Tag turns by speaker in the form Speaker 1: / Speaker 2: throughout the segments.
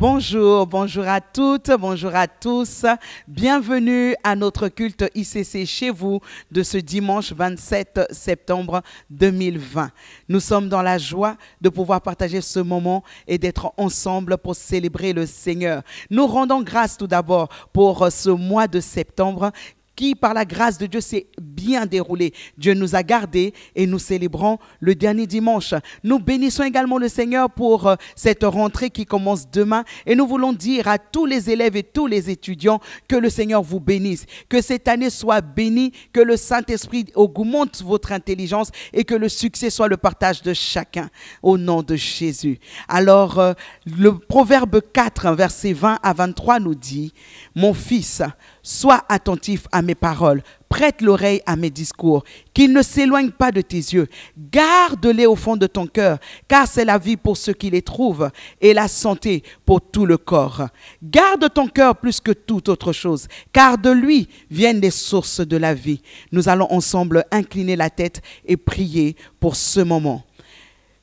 Speaker 1: Bonjour, bonjour à toutes, bonjour à tous. Bienvenue à notre culte ICC chez vous de ce dimanche 27 septembre 2020. Nous sommes dans la joie de pouvoir partager ce moment et d'être ensemble pour célébrer le Seigneur. Nous rendons grâce tout d'abord pour ce mois de septembre qui, par la grâce de Dieu, s'est bien déroulé. Dieu nous a gardés et nous célébrons le dernier dimanche. Nous bénissons également le Seigneur pour cette rentrée qui commence demain. Et nous voulons dire à tous les élèves et tous les étudiants que le Seigneur vous bénisse. Que cette année soit bénie, que le Saint-Esprit augmente votre intelligence et que le succès soit le partage de chacun. Au nom de Jésus. Alors, le Proverbe 4, versets 20 à 23 nous dit « Mon fils, sois attentif à mes paroles, prête l'oreille à mes discours, qu'ils ne s'éloignent pas de tes yeux. Garde-les au fond de ton cœur, car c'est la vie pour ceux qui les trouvent et la santé pour tout le corps. Garde ton cœur plus que toute autre chose, car de lui viennent les sources de la vie. » Nous allons ensemble incliner la tête et prier pour ce moment.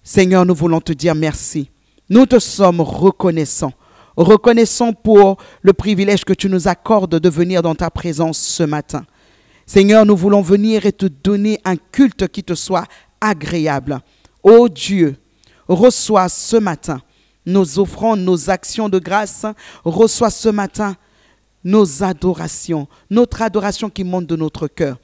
Speaker 1: Seigneur, nous voulons te dire merci. Nous te sommes reconnaissants. Reconnaissons pour le privilège que tu nous accordes de venir dans ta présence ce matin. Seigneur, nous voulons venir et te donner un culte qui te soit agréable. Ô Dieu, reçois ce matin nos offrandes, nos actions de grâce. Reçois ce matin nos adorations, notre adoration qui monte de notre cœur.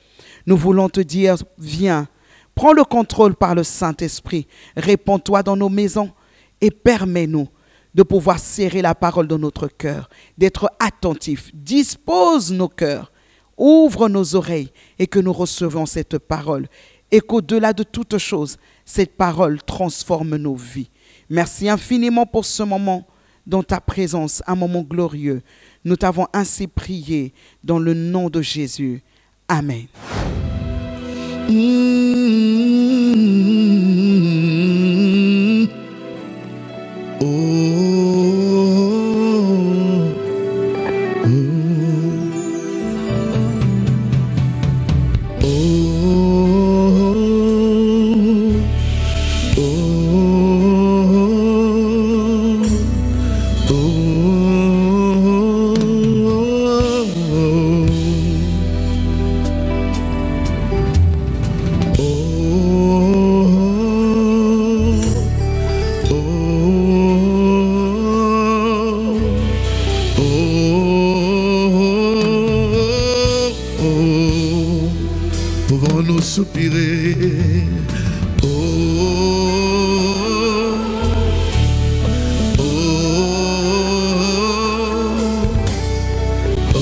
Speaker 1: Nous voulons te dire, viens, prends le contrôle par le Saint-Esprit. Répands-toi dans nos maisons et permets-nous de pouvoir serrer la parole dans notre cœur, d'être attentifs. Dispose nos cœurs, ouvre nos oreilles et que nous recevons cette parole. Et qu'au-delà de toutes choses, cette parole transforme nos vies. Merci infiniment pour ce moment dans ta présence, un moment glorieux. Nous t'avons ainsi prié dans le nom de Jésus. Amen.
Speaker 2: Pouvons-nous soupirer? Oh, oh, oh,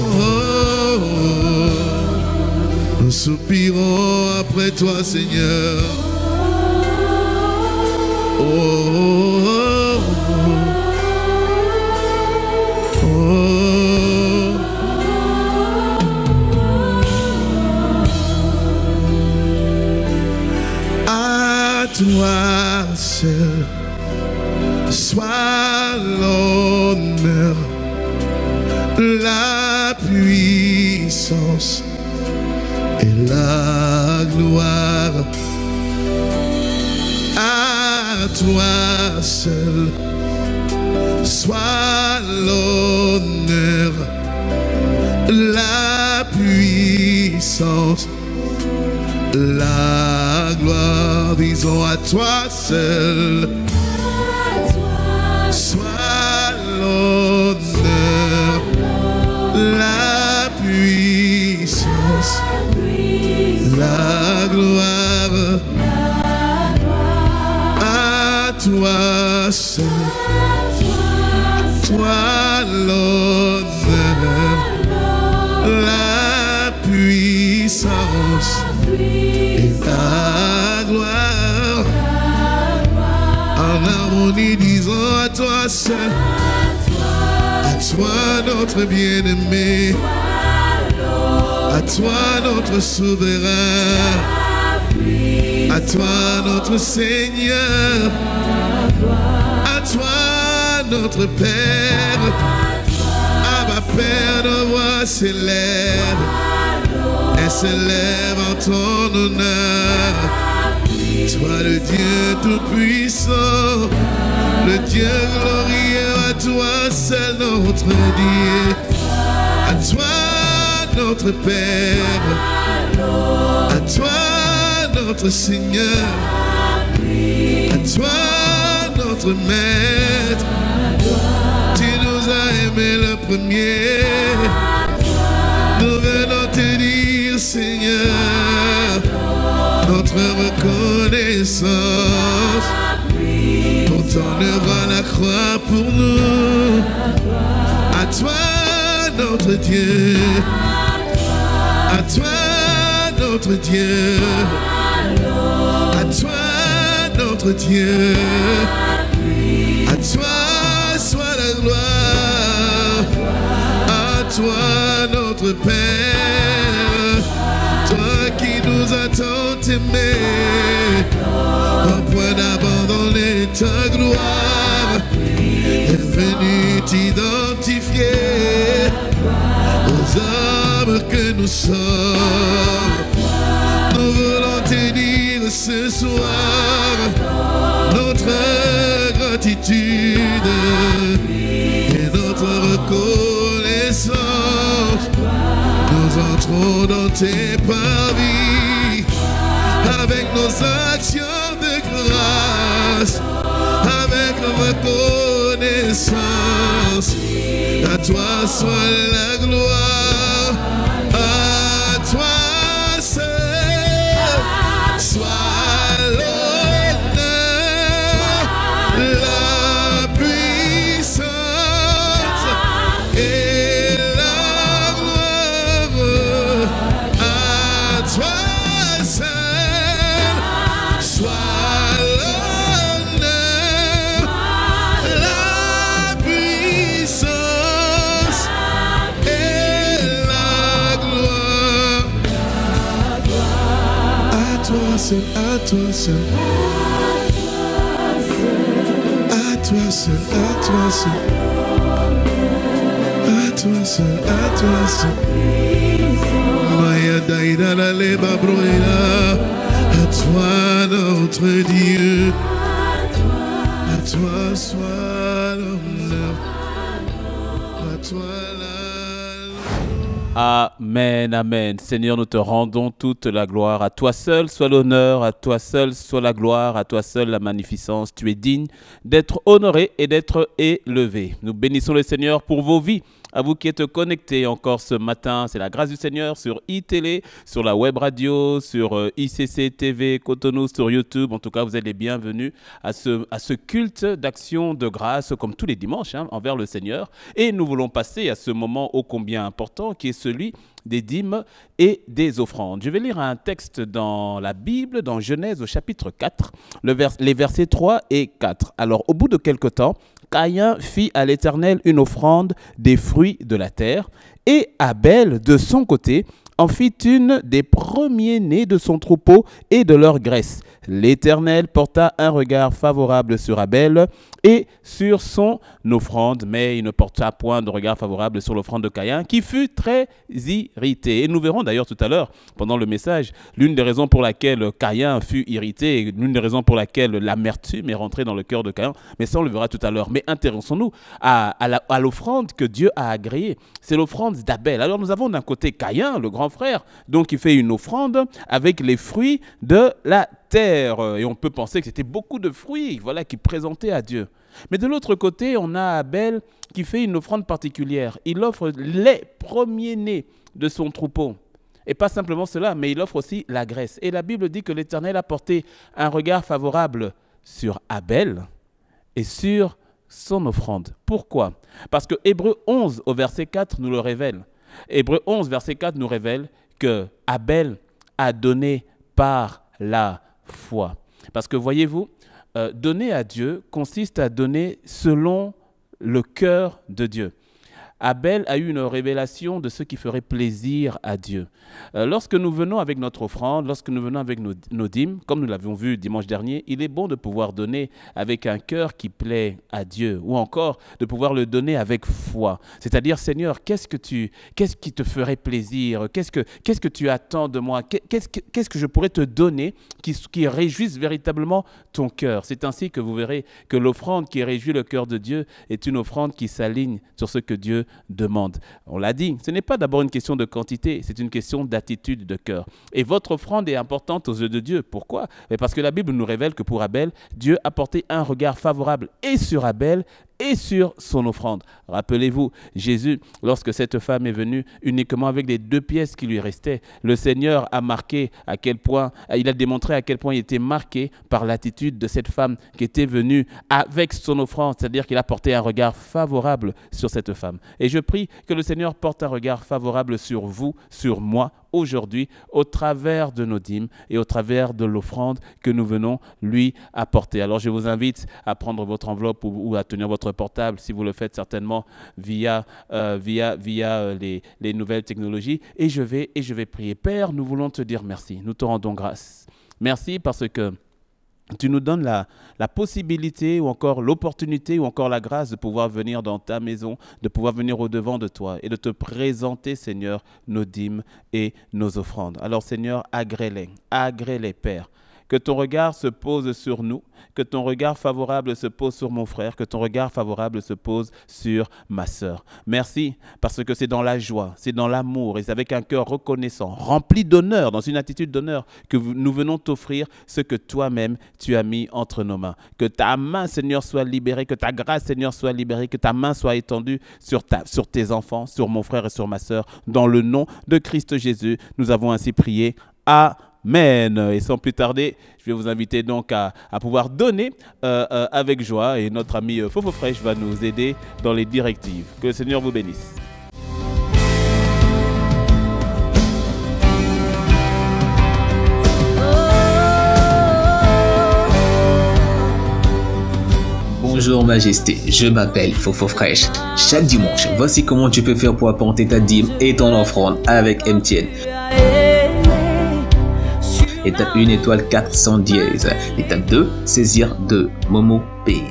Speaker 2: oh, nous soupirons après toi, Seigneur. Oh, oh, oh. Toi seul soit l'honneur, la puissance et la gloire. À toi seul soit l'honneur, la puissance, la gloire. Disons à toi seul soit l'honneur, la puissance, la gloire. À toi seul soit l'honneur, la puissance et la gloire. En harmonie, disons à toi seul, à toi notre bien-aimé, à toi notre souverain, à toi notre Seigneur, à toi notre Père, Abba Père, nos voix s'élèvent et s'élèvent en ton honneur. Toi le Dieu tout-puissant, le Dieu glorieux, à toi seul notre Dieu, à toi notre Père, à toi notre Seigneur, à toi notre Maître. Tu nous as aimés le premier, nous venons te dire Seigneur notre reconnaissance pour ton œuvre à la croix pour nous. À toi notre Dieu, à toi notre Dieu, à toi notre Dieu, à toi soit la gloire, à toi notre Père, toi qui nous as tant aimés, au point d'abandonner ta gloire, est venu t'identifier aux hommes que nous sommes. Nous voulons te dire ce soir notre gratitude et notre reconnaissance. Nous entrons dans tes parvis avec nos actions de grâce, avec reconnaissance. À toi soit la gloire, à toi seul soit l'honneur, la puissance et la gloire. À toi seul soit l'honneur, la puissance et la gloire. À toi seul, à toi seul, à toi seul, à toi seul, à toi seul, à toi seul. Maya daïda la leba broïla. À toi notre Dieu, à toi soit l'honneur, à toi la
Speaker 3: Amen, amen. Seigneur, nous te rendons toute la gloire. À toi seul soit l'honneur, à toi seul soit la gloire, à toi seul la magnificence. Tu es digne d'être honoré et d'être élevé. Nous bénissons le Seigneur pour vos vies. À vous qui êtes connectés encore ce matin, c'est la grâce du Seigneur sur iTélé, sur la web radio, sur ICC TV, Cotonou, sur YouTube. En tout cas, vous êtes les bienvenus à ce culte d'action de grâce, comme tous les dimanches, envers le Seigneur. Et nous voulons passer à ce moment ô combien important, qui est celui des dîmes et des offrandes. Je vais lire un texte dans la Bible, dans Genèse au chapitre 4, les versets 3 et 4. Alors, au bout de quelque temps, Caïn fit à l'Éternel une offrande des fruits de la terre, et Abel, de son côté, en fit une des premiers-nés de son troupeau et de leur graisse. L'Éternel porta un regard favorable sur Abel et sur son offrande, mais il ne porta point de regard favorable sur l'offrande de Caïn, qui fut très irrité. Et nous verrons d'ailleurs tout à l'heure, pendant le message, l'une des raisons pour laquelle Caïn fut irrité, et l'une des raisons pour laquelle l'amertume est rentrée dans le cœur de Caïn, mais ça on le verra tout à l'heure. Mais intéressons-nous à l'offrande que Dieu a agréée. C'est l'offrande d'Abel. Alors nous avons d'un côté Caïn, le grand frère, donc il fait une offrande avec les fruits de la terre. Et on peut penser que c'était beaucoup de fruits, voilà, qu'il présentait à Dieu. Mais de l'autre côté, on a Abel qui fait une offrande particulière. Il offre les premiers-nés de son troupeau. Et pas simplement cela, mais il offre aussi la graisse. Et la Bible dit que l'Éternel a porté un regard favorable sur Abel et sur son offrande. Pourquoi? Parce que Hébreux 11 au verset 4 nous le révèle. Hébreux 11 verset 4 nous révèle que Abel a donné par la foi. Parce que voyez-vous, donner à Dieu consiste à donner selon le cœur de Dieu. Abel a eu une révélation de ce qui ferait plaisir à Dieu. Lorsque nous venons avec notre offrande, lorsque nous venons avec nos dîmes, comme nous l'avions vu dimanche dernier, il est bon de pouvoir donner avec un cœur qui plaît à Dieu, ou encore de pouvoir le donner avec foi. C'est-à-dire, Seigneur, qu'est-ce qui te ferait plaisir? Qu'est-ce que tu attends de moi? Qu'est-ce que je pourrais te donner qui réjouisse véritablement ton cœur? C'est ainsi que vous verrez que l'offrande qui réjouit le cœur de Dieu est une offrande qui s'aligne sur ce que Dieu demande. On l'a dit, ce n'est pas d'abord une question de quantité, c'est une question d'attitude de cœur. Et votre offrande est importante aux yeux de Dieu. Pourquoi? Parce que la Bible nous révèle que pour Abel, Dieu a porté un regard favorable et sur Abel et sur son offrande. Rappelez-vous, Jésus, lorsque cette femme est venue uniquement avec les 2 pièces qui lui restaient, le Seigneur a marqué à quel point, il a démontré à quel point il était marqué par l'attitude de cette femme qui était venue avec son offrande, c'est-à-dire qu'il a porté un regard favorable sur cette femme. Et je prie que le Seigneur porte un regard favorable sur vous, sur moi, aujourd'hui, au travers de nos dîmes et au travers de l'offrande que nous venons lui apporter. Alors je vous invite à prendre votre enveloppe ou à tenir votre portable, si vous le faites certainement via les nouvelles technologies, et je vais prier. Père, nous voulons te dire merci, nous te rendons grâce. Merci parce que tu nous donnes la possibilité ou encore l'opportunité ou encore la grâce de pouvoir venir dans ta maison, de pouvoir venir au-devant de toi et de te présenter, Seigneur, nos dîmes et nos offrandes. Alors, Seigneur, agrée-les, Père. Que ton regard se pose sur nous, que ton regard favorable se pose sur mon frère, que ton regard favorable se pose sur ma sœur. Merci parce que c'est dans la joie, c'est dans l'amour et c'est avec un cœur reconnaissant, rempli d'honneur, dans une attitude d'honneur, que nous venons t'offrir ce que toi-même tu as mis entre nos mains. Que ta main, Seigneur, soit libérée, que ta grâce, Seigneur, soit libérée, que ta main soit étendue sur tes enfants, sur mon frère et sur ma sœur. Dans le nom de Christ Jésus, nous avons ainsi prié. Amen. Et sans plus tarder, je vais vous inviter donc à pouvoir donner avec joie. Et notre ami Fofo Fresh va nous aider dans les directives. Que le Seigneur vous bénisse.
Speaker 4: Bonjour Majesté, je m'appelle Fofo Fresh. Chaque dimanche, voici comment tu peux faire pour apporter ta dîme et ton offrande avec MTN. Étape 1, étoile 400 dièse. Étape 2, saisir de Momo Pay.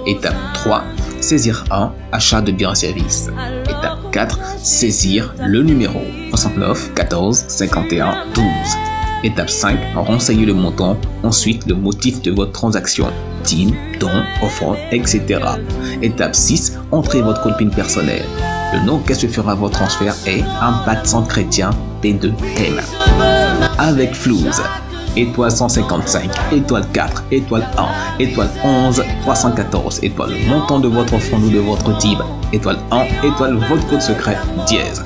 Speaker 4: Étape 3, saisir 1, achat de biens et services. Étape 4, saisir le numéro 69 14 51 12. Étape 5, renseigner le montant, ensuite le motif de votre transaction, dîme, don, offrande, etc. Étape 6, entrez votre code PIN personnel. Le nom qu'est-ce que fera votre transfert est un baptême chrétien P2M. Avec Flouze, étoile 155, étoile 4, étoile 1, étoile 11, 314, étoile le montant de votre offrande ou de votre dîme, étoile 1, étoile votre code secret, dièse.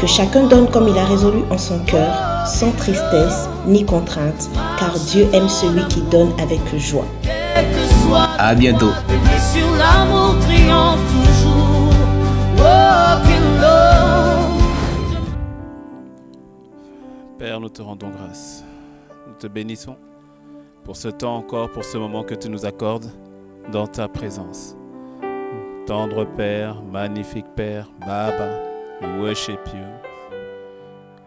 Speaker 5: Que chacun donne comme il a résolu en son cœur, sans tristesse ni contrainte, car Dieu aime celui qui donne avec joie.
Speaker 4: À bientôt.
Speaker 3: Père, nous te rendons grâce. Nous te bénissons pour ce temps encore, pour ce moment que tu nous accordes dans ta présence. Tendre Père, magnifique Père, Baba, we worship you.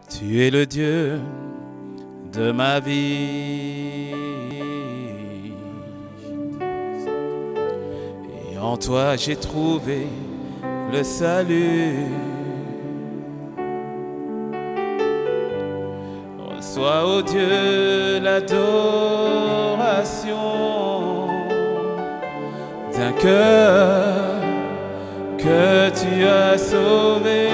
Speaker 3: Tu es le Dieu de ma vie. Et en toi j'ai trouvé le salut. Reçois, ô Dieu, l'adoration d'un cœur que tu as sauvé.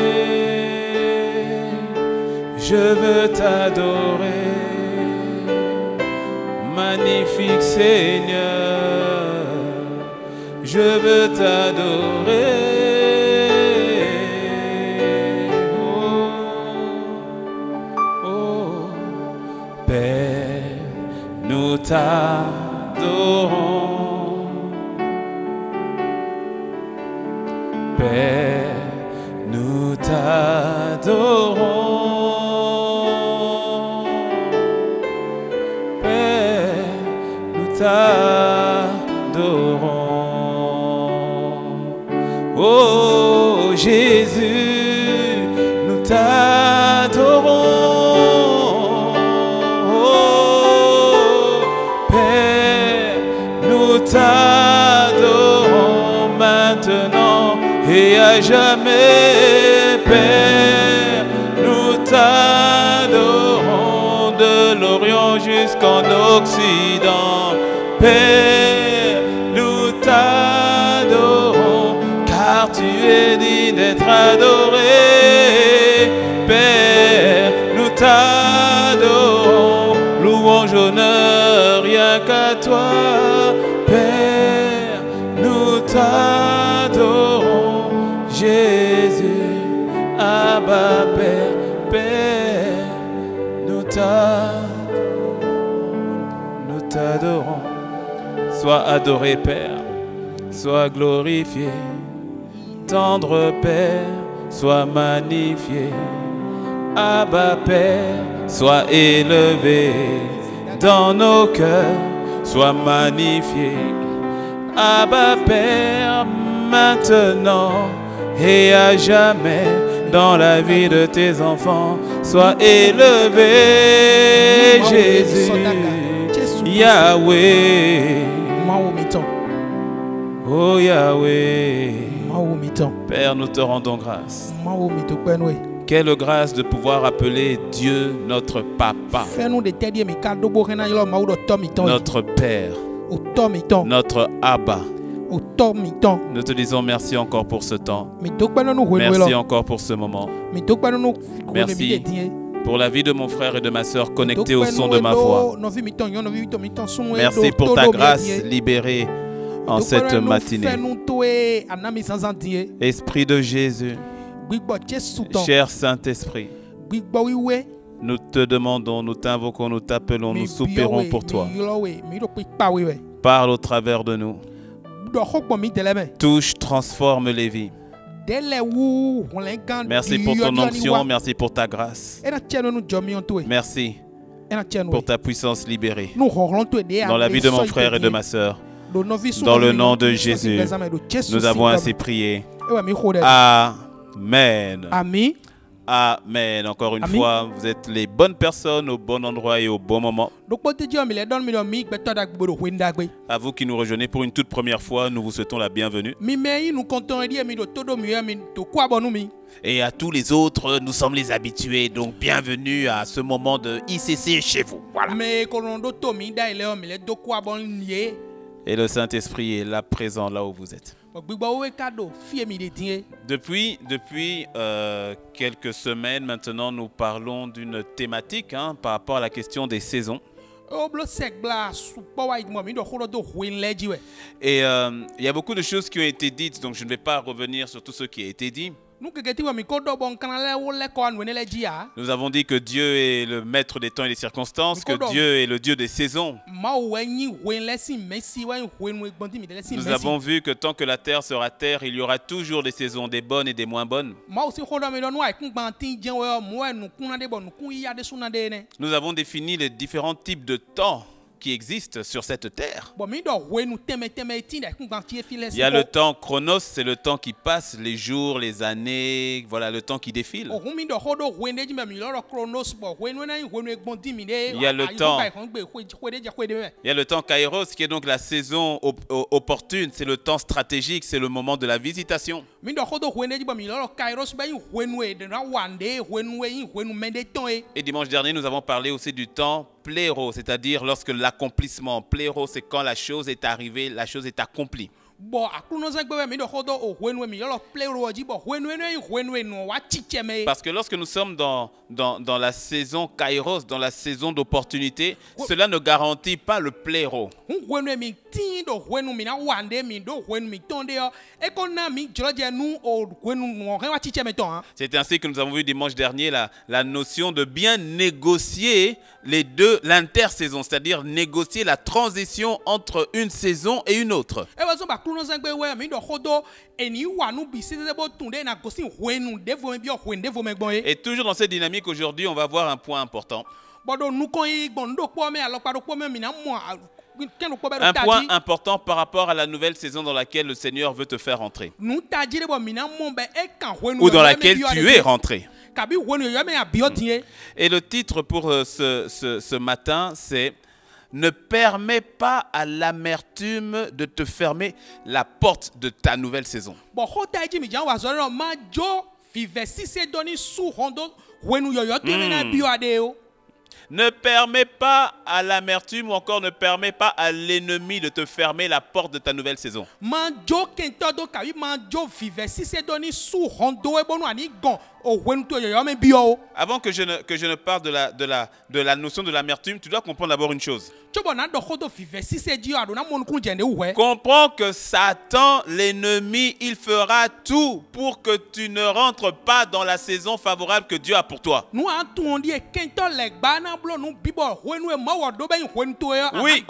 Speaker 3: Je veux t'adorer, magnifique Seigneur. Je veux t'adorer. Père, nous t'adorons. Père, nous t'adorons. Père, nous t'adorons. Oh Jésus, nous t'adorons. Oh Père, nous t'adorons maintenant et à jamais. Père, nous t'adorons de l'Orient jusqu'en Occident. Père, nous t'adorons, car tu es digne d'être adoré. Père, nous t'adorons, louange, honneur, rien qu'à toi. Père, nous t'adorons, Jésus, Abba, Père, Père, nous t'adorons. Sois adoré, Père, sois glorifié. Tendre Père, sois magnifié. Abba, Père, sois élevé. Dans nos cœurs, sois magnifié. Abba, Père, maintenant et à jamais. Dans la vie de tes enfants, sois élevé, Jésus, Yahweh. Oh Yahweh, Père, nous te rendons grâce. Quelle grâce de pouvoir appeler Dieu notre Papa, notre Père, notre Abba. Nous te disons merci encore pour ce temps. Merci encore pour ce moment. Merci pour la vie de mon frère et de ma soeur connectés au son de ma voix. Merci pour ta grâce libérée en cette matinée. Esprit de Jésus, cher Saint-Esprit, nous te demandons, nous t'invoquons, nous t'appelons, nous soupirons pour toi. Parle au travers de nous. Touche, transforme les vies. Merci pour ton onction, merci pour ta grâce. Merci pour ta puissance libérée dans la vie de mon frère et de ma soeur. Dans le nom de Jésus, nous avons ainsi prié. Amen. Amen. Encore une fois, vous êtes les bonnes personnes au bon endroit et au bon moment. À vous qui nous rejoignez pour une toute première fois, nous vous souhaitons la bienvenue. Et à tous les autres, nous sommes les habitués. Donc bienvenue à ce moment de ICC chez vous. Voilà. Et le Saint-Esprit est là présent là où vous êtes. Depuis quelques semaines maintenant, nous parlons d'une thématique par rapport à la question des saisons. Et il y a beaucoup de choses qui ont été dites, donc je ne vais pas revenir sur tout ce qui a été dit. Nous avons dit que Dieu est le maître des temps et des circonstances, que Dieu est le Dieu des saisons. Nous avons vu que tant que la terre sera terre, il y aura toujours des saisons, des bonnes et des moins bonnes. Nous avons défini les différents types de temps qui existent sur cette terre. Il y a le temps chronos, c'est le temps qui passe, les jours, les années, voilà le temps qui défile. Il y a le temps kairos qui est donc la saison opportune, c'est le temps stratégique, c'est le moment de la visitation. Et dimanche dernier, nous avons parlé aussi du temps pléro, c'est-à-dire lorsque l'accomplissement. Pléro, c'est quand la chose est arrivée, la chose est accomplie. Parce que lorsque nous sommes dans la saison kairos, dans la saison d'opportunité, cela ne garantit pas le pléro. C'est ainsi que nous avons vu dimanche dernier la notion de bien négocier l'intersaison, c'est-à-dire négocier la transition entre une saison et une autre. Et toujours dans cette dynamique, aujourd'hui, on va voir un point important. Un point important par rapport à la nouvelle saison dans laquelle le Seigneur veut te faire rentrer. Ou dans laquelle tu es rentré. Et le titre pour ce matin, c'est « Ne permets pas à l'amertume de te fermer la porte de ta nouvelle saison ». Ne permets pas à l'amertume ou encore ne permets pas à l'ennemi de te fermer la porte de ta nouvelle saison. Avant que je ne parle de la notion de l'amertume, tu dois comprendre d'abord une chose. Comprends que Satan, l'ennemi, il fera tout pour que tu ne rentres pas dans la saison favorable que Dieu a pour toi. Oui.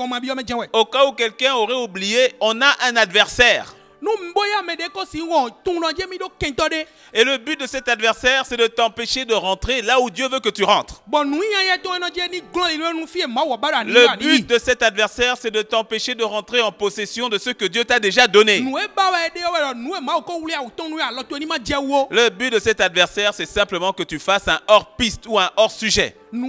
Speaker 3: Au cas où quelqu'un aurait oublié, on a un adversaire. Et le but de cet adversaire, c'est de t'empêcher de rentrer là où Dieu veut que tu rentres. Le but de cet adversaire, c'est de t'empêcher de rentrer en possession de ce que Dieu t'a déjà donné. Le but de cet adversaire, c'est simplement que tu fasses un hors-piste ou un hors-sujet. Mais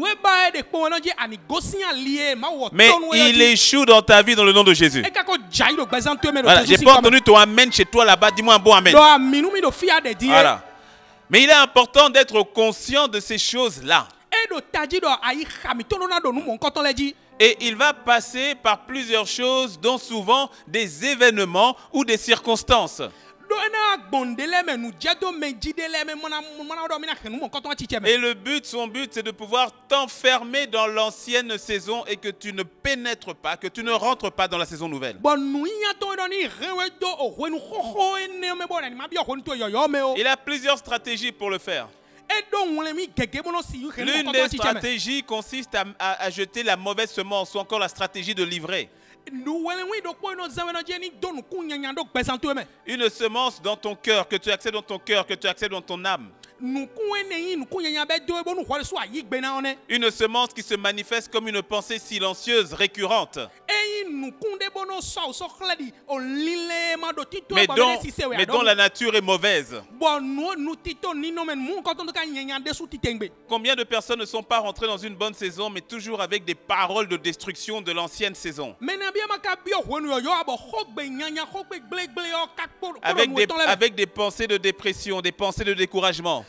Speaker 3: il échoue dans ta vie dans le nom de Jésus. Voilà, j'ai pas entendu ton amen chez toi là-bas. Dis-moi un bon amen. Voilà. Mais il est important d'être conscient de ces choses-là. Et il va passer par plusieurs choses, dont souvent des événements ou des circonstances. Et son but, c'est de pouvoir t'enfermer dans l'ancienne saison et que tu ne pénètres pas, que tu ne rentres pas dans la saison nouvelle. Il a plusieurs stratégies pour le faire. L'une des stratégies consiste à jeter la mauvaise semence ou encore la stratégie de livrer. Une semence dans ton cœur, que tu acceptes dans ton cœur, que tu acceptes dans ton âme. Une semence qui se manifeste comme une pensée silencieuse, récurrente. Mais dont la nature est mauvaise. Combien de personnes ne sont pas rentrées dans une bonne saison, mais toujours avec des paroles de destruction de l'ancienne saison? Avec des pensées de dépression, des pensées de découragement.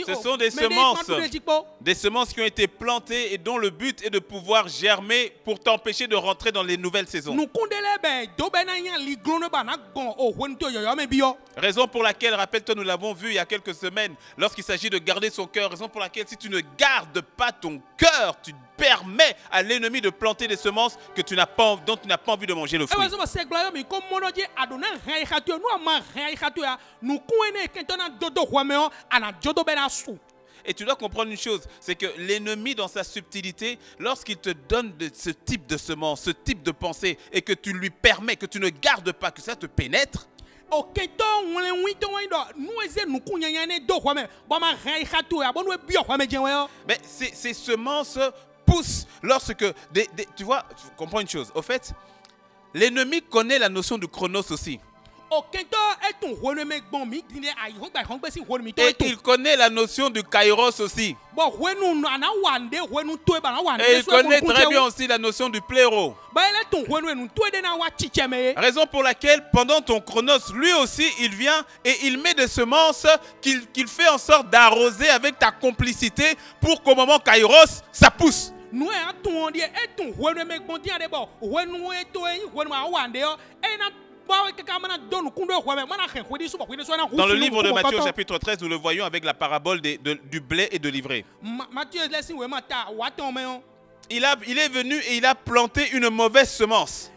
Speaker 3: Ce sont des semences qui ont été plantées et dont le but est de pouvoir germer pour t'empêcher de rentrer dans les nouvelles saisons. Raison pour laquelle, rappelle-toi, nous l'avons vu il y a quelques semaines, lorsqu'il s'agit de garder son cœur, raison pour laquelle si tu ne gardes pas ton cœur, tu permets à l'ennemi de planter des semences dont tu n'as pas envie de manger le fruit. Et tu dois comprendre une chose, c'est que l'ennemi dans sa subtilité, lorsqu'il te donne ce type de semence, ce type de pensée, et que tu lui permets, que tu ne gardes pas, que ça te pénètre, mais ces semences poussent lorsque... tu vois, tu comprends une chose. Au fait, l'ennemi connaît la notion du chronos aussi. Et il connaît la notion du kairos aussi. Et il connaît très bien aussi la notion du pléro. Raison pour laquelle, pendant ton chronos, lui aussi, il vient et il met des semences qu'il fait en sorte d'arroser avec ta complicité pour qu'au moment kairos, ça pousse. Dans le livre de Matthieu chapitre 13, nous le voyons avec la parabole du blé et de l'ivraie. Il est venu et il a planté une mauvaise semence.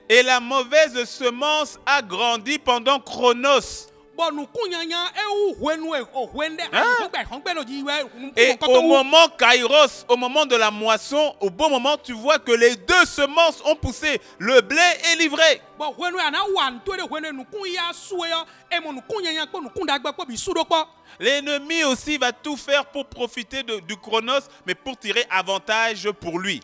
Speaker 3: Et la mauvaise semence a grandi pendant Chronos. Et au moment Kairos, au moment de la moisson, au bon moment, tu vois que les deux semences ont poussé. Le blé est livré. L'ennemi aussi va tout faire pour profiter du chronos, mais pour tirer avantage pour lui.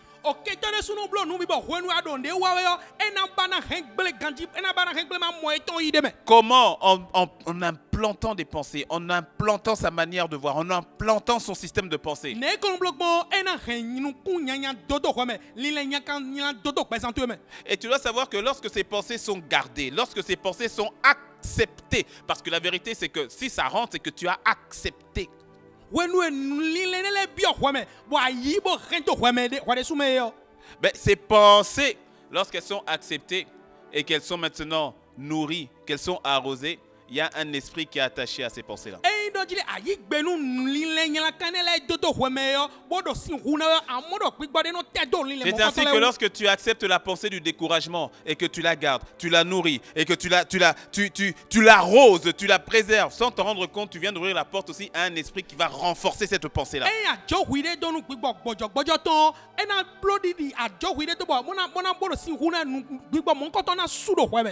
Speaker 3: Comment? En implantant des pensées, en implantant sa manière de voir, en implantant son système de pensée. Et tu dois savoir que lorsque ces pensées sont gardées, lorsque ces pensées sont acceptées, parce que la vérité c'est que si ça rentre, c'est que tu as accepté. Ben, ces pensées, lorsqu'elles sont acceptées et qu'elles sont maintenant nourries, qu'elles sont arrosées, il y a un esprit qui est attaché à ces pensées-là. C'est ainsi que lorsque tu acceptes la pensée du découragement et que tu la gardes, tu la nourris et que tu l'arroses, tu la préserves, sans te rendre compte, tu viens d'ouvrir la porte aussi à un esprit qui va renforcer cette pensée-là.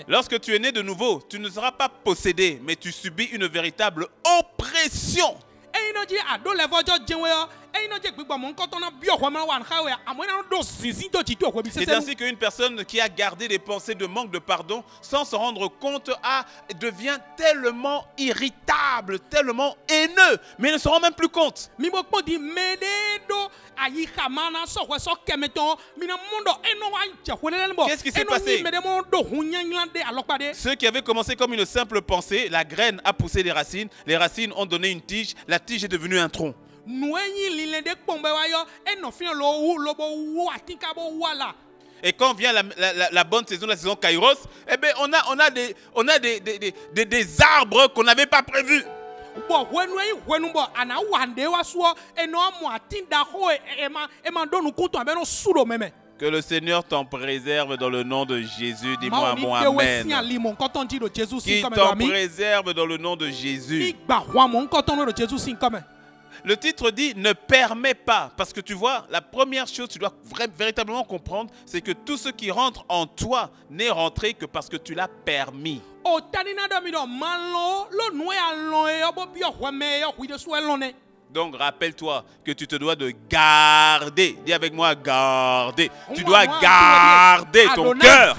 Speaker 3: Lorsque tu es né de nouveau, tu ne seras pas possédé, mais tu subis une véritable oppression. C'est ainsi qu'une personne qui a gardé des pensées de manque de pardon sans se rendre compte devient tellement irritable, tellement haineux, mais ne se rend même plus compte. Qu'est-ce qui s'est passé? Ceux qui avaient commencé comme une simple pensée, la graine a poussé les racines ont donné une tige, la tige est devenue un tronc. Et quand vient la bonne saison, la saison Kairos, eh bien, on a des arbres qu'on n'avait pas prévus. Que le Seigneur t'en préserve dans le nom de Jésus. Dis-moi mon amen. Qu'il t'en préserve dans le nom de Jésus. Le titre dit « Ne permets pas ». Parce que tu vois, la première chose que tu dois véritablement comprendre, c'est que tout ce qui rentre en toi n'est rentré que parce que tu l'as permis. Donc rappelle-toi que tu te dois de garder. Dis avec moi, garder. Tu dois garder ton cœur.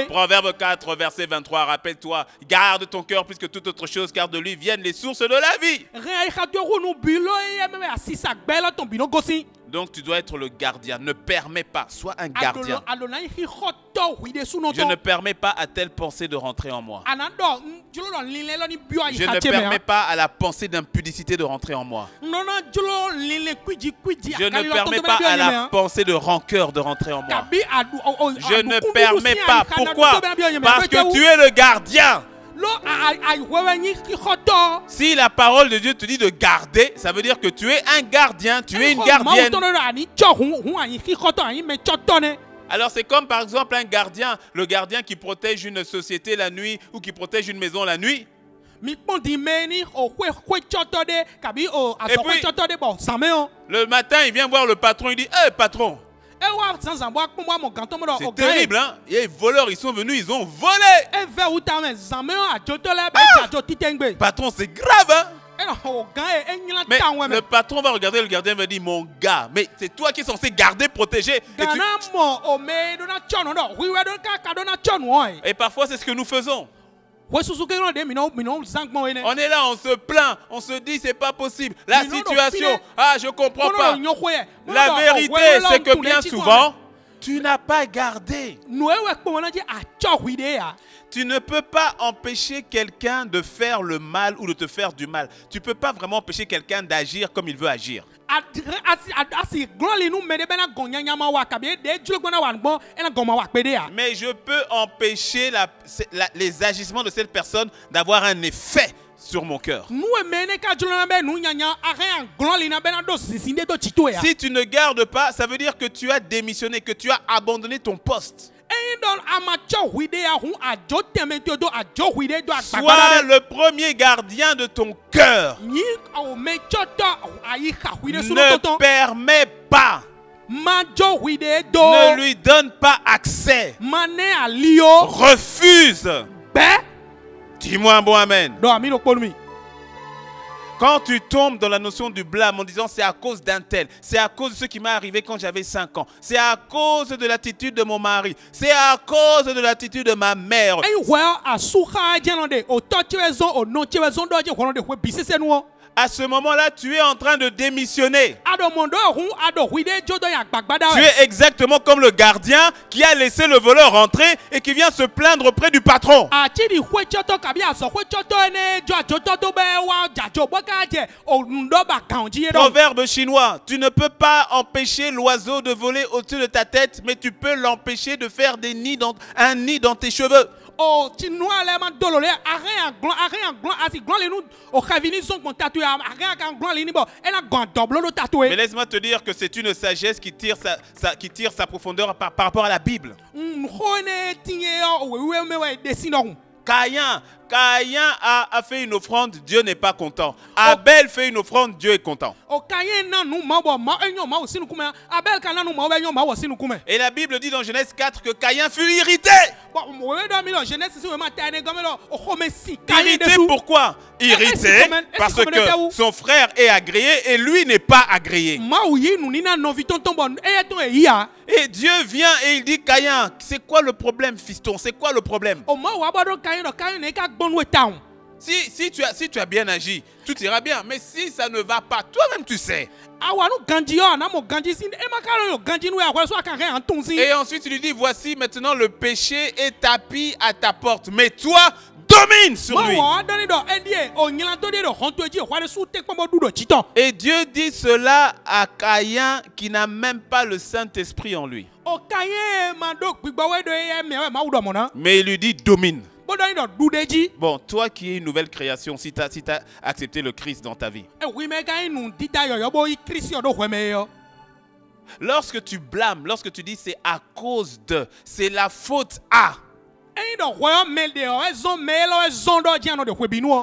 Speaker 3: Proverbe 4, verset 23. Rappelle-toi, garde ton cœur puisque toute autre chose, car de lui viennent les sources de la vie. Donc tu dois être le gardien. Ne permets pas, sois un gardien. Je ne permets pas à telle pensée de rentrer en moi. Je ne permets pas à la pensée d'impudicité de rentrer en moi. Je ne permets pas à la pensée de rancœur de rentrer en moi. Je ne permets pas. Pourquoi? Parce que tu es le gardien. Si la parole de Dieu te dit de garder, ça veut dire que tu es un gardien, tu es une gardienne. Alors c'est comme par exemple un gardien, le gardien qui protège une société la nuit ou qui protège une maison la nuit. Et puis, le matin, il vient voir le patron, il dit « Hé patron !» C'est terrible, hein? Il y a des voleurs, ils sont venus, ils ont volé. Patron, c'est grave, hein? Mais le patron va regarder, le gardien va dire, mon gars, mais c'est toi qui es censé garder, protéger. Et parfois, c'est ce que nous faisons. On est là, on se plaint, on se dit c'est pas possible. La situation, je comprends pas. La vérité, c'est que bien souvent, tu n'as pas gardé. Tu ne peux pas empêcher quelqu'un de faire le mal ou de te faire du mal. Tu ne peux pas vraiment empêcher quelqu'un d'agir comme il veut agir. Mais je peux empêcher les agissements de cette personne d'avoir un effet sur mon cœur. Si tu ne gardes pas, ça veut dire que tu as démissionné, que tu as abandonné ton poste. Sois le premier gardien de ton cœur. Ne permets pas. Ne lui donne pas accès. Refuse. Dis-moi un bon amen. Quand tu tombes dans la notion du blâme en disant c'est à cause d'un tel, c'est à cause de ce qui m'est arrivé quand j'avais 5 ans, c'est à cause de l'attitude de mon mari, c'est à cause de l'attitude de ma mère. À ce moment-là, tu es en train de démissionner. Tu es exactement comme le gardien qui a laissé le voleur rentrer et qui vient se plaindre auprès du patron. Proverbe chinois, tu ne peux pas empêcher l'oiseau de voler au-dessus de ta tête, mais tu peux l'empêcher de faire un nid dans tes cheveux. Mais laisse-moi te dire que c'est une sagesse qui tire sa profondeur par rapport à la Bible. Caïn a fait une offrande, Dieu n'est pas content. Abel fait une offrande, Dieu est content. Et la Bible dit dans Genèse 4 que Caïn fut irrité. Irrité pourquoi? Irrité parce que son frère est agréé et lui n'est pas agréé. Et Dieu vient et il dit, Caïn, c'est quoi le problème, fiston? C'est quoi le problème? Si tu as bien agi, tout ira bien. Mais si ça ne va pas, toi-même tu sais. Et ensuite il lui dit, voici maintenant le péché est tapis à ta porte. Mais toi, domine sur lui. Et Dieu dit cela à Caïn qui n'a même pas le Saint-Esprit en lui. Mais il lui dit, domine. Bon, toi qui es une nouvelle création, si tu as accepté le Christ dans ta vie, lorsque tu blâmes, lorsque tu dis c'est à cause de, c'est la faute à.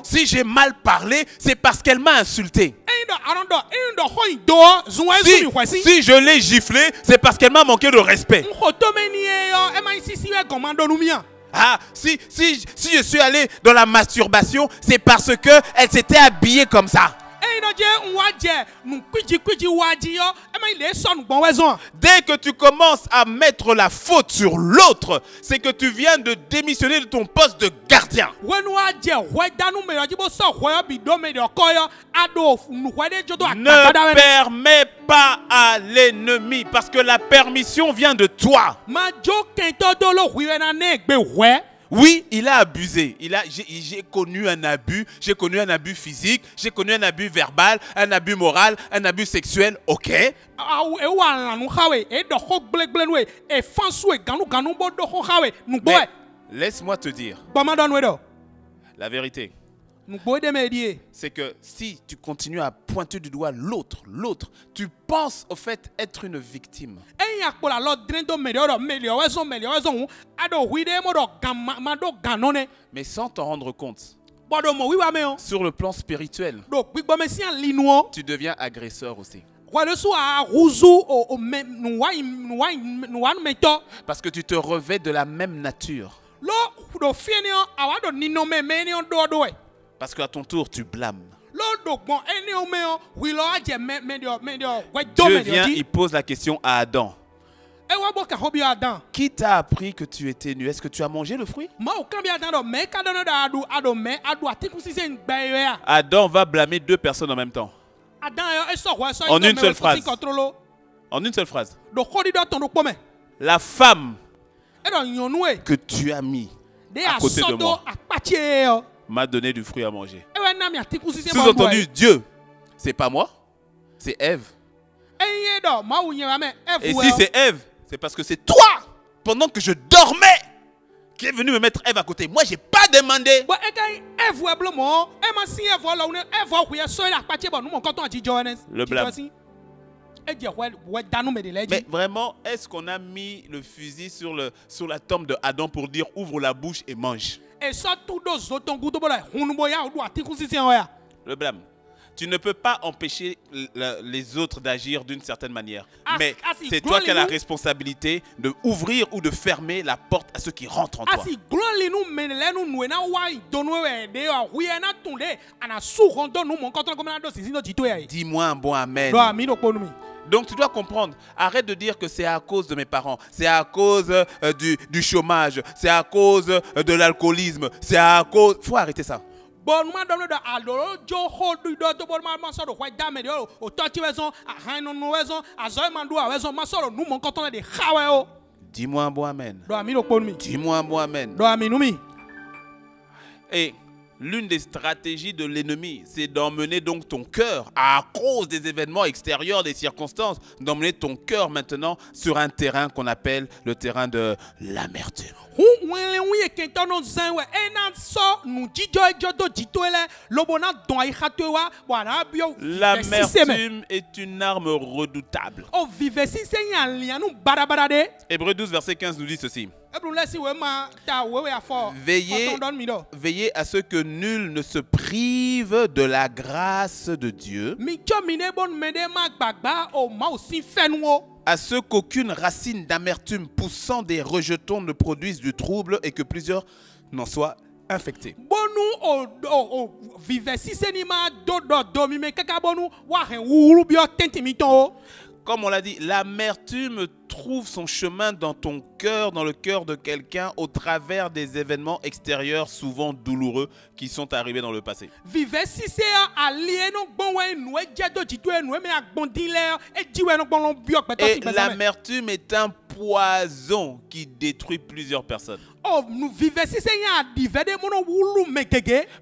Speaker 3: Si j'ai mal parlé, c'est parce qu'elle m'a insulté. Si je l'ai giflé, c'est parce qu'elle m'a manqué de respect. Ah, si je suis allé dans la masturbation, c'est parce qu'elle s'était habillée comme ça. Dès que tu commences à mettre la faute sur l'autre, c'est que tu viens de démissionner de ton poste de gardien. Ne permets pas à l'ennemi parce que la permission vient de toi. Oui, il a abusé. J'ai connu un abus. J'ai connu un abus physique. J'ai connu un abus verbal, un abus moral, un abus sexuel. Ok. Mais laisse-moi te dire. La vérité, c'est que si tu continues à pointer du doigt l'autre, tu penses au fait être une victime. Mais sans t'en rendre compte, sur le plan spirituel, tu deviens agresseur aussi. Parce que tu te revêts de la même nature. Parce qu'à ton tour, tu blâmes. Dieu vient, il pose la question à Adam. Qui t'a appris que tu étais nu? Est-ce que tu as mangé le fruit? Adam va blâmer deux personnes en même temps. En une seule phrase. En une seule phrase. La femme que tu as mis à côté de moi m'a donné du fruit à manger. Sous-entendu, Dieu, c'est pas moi, c'est Ève. Et si c'est Ève, c'est parce que c'est toi, pendant que je dormais, qui est venu me mettre Ève à côté. Moi, j'ai pas demandé. Le blâme. Mais vraiment, est-ce qu'on a mis le fusil sur la tombe de Adam pour dire ouvre la bouche et mange? Le blâme. Tu ne peux pas empêcher les autres d'agir d'une certaine manière. Mais c'est toi qui as la responsabilité de ouvrir ou de fermer la porte à ceux qui rentrent en toi. Dis-moi un bon amen. Donc tu dois comprendre, arrête de dire que c'est à cause de mes parents, c'est à cause du chômage, c'est à cause de l'alcoolisme, c'est à cause... Faut arrêter ça. Dis-moi un bon amen. Dis-moi un bon amen. Et l'une des stratégies de l'ennemi, c'est d'emmener donc ton cœur, à cause des événements extérieurs, des circonstances, d'emmener ton cœur maintenant sur un terrain qu'on appelle le terrain de l'amertume. L'amertume est une arme redoutable. Hébreux 12, verset 15 nous dit ceci. Veillez à ce que nul ne se prive de la grâce de Dieu, à ce qu'aucune racine d'amertume poussant des rejetons ne produise du trouble et que plusieurs n'en soient infectés. Comme on l'a dit, l'amertume trouve son chemin dans ton cœur, dans le cœur de quelqu'un, au travers des événements extérieurs souvent douloureux qui sont arrivés dans le passé. Et l'amertume est un poison qui détruit plusieurs personnes.